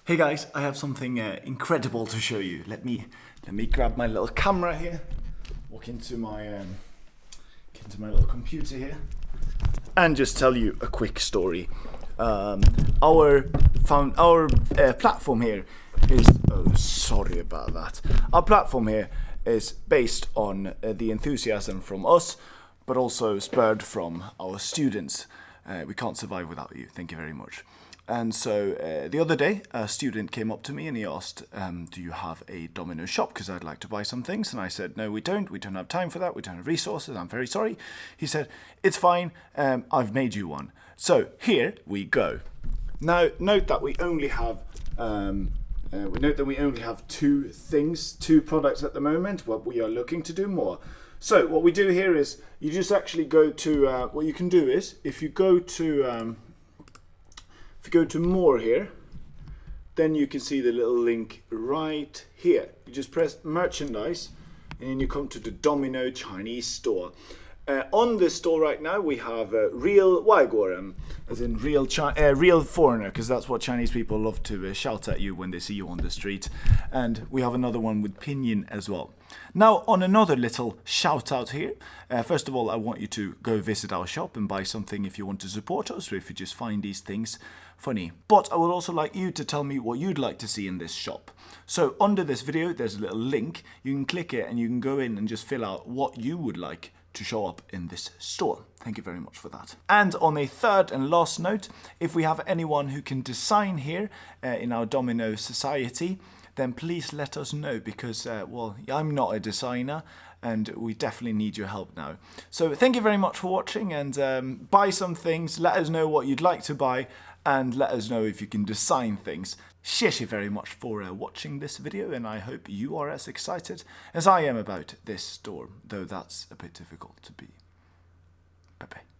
Hey guys, I have something incredible to show you. Let me grab my little camera here, walk into my little computer here, and just tell you a quick story. Our platform here is sorry about that. Our platform here is based on the enthusiasm from us, but also spurred from our students. We can't survive without you. Thank you very much. And so the other day, a student came up to me and he asked, do you have a Domino Shop? Because I'd like to buy some things. And I said, no, we don't. We don't have time for that. We don't have resources. I'm very sorry. He said, it's fine. I've made you one. So here we go. Now, note that we only have two products at the moment, but we are looking to do more. So what we do here is you just actually go to, what you can do is if you go to more here, then you can see the little link right here. You just press merchandise and then you come to the Domino Chinese store. On this store right now we have real 外国人, as in real foreigner, because that's what Chinese people love to shout at you when they see you on the street. And we have another one with pinyin as well. Now on another little shout out here, first of all I want you to go visit our shop and buy something if you want to support us, or if you just find these things funny. But I would also like you to tell me what you'd like to see in this shop. So under this video there's a little link, you can click it and you can go in and just fill out what you would like to show up in this store. Thank you very much for that. And on a third and last note, if we have anyone who can design here in our Domino society, then please let us know, because well, I'm not a designer and we definitely need your help now. So thank you very much for watching, and buy some things, let us know what you'd like to buy, and let us know if you can design things. 谢谢 very much for watching this video, and I hope you are as excited as I am about this store, though that's a bit difficult to be. Bye bye.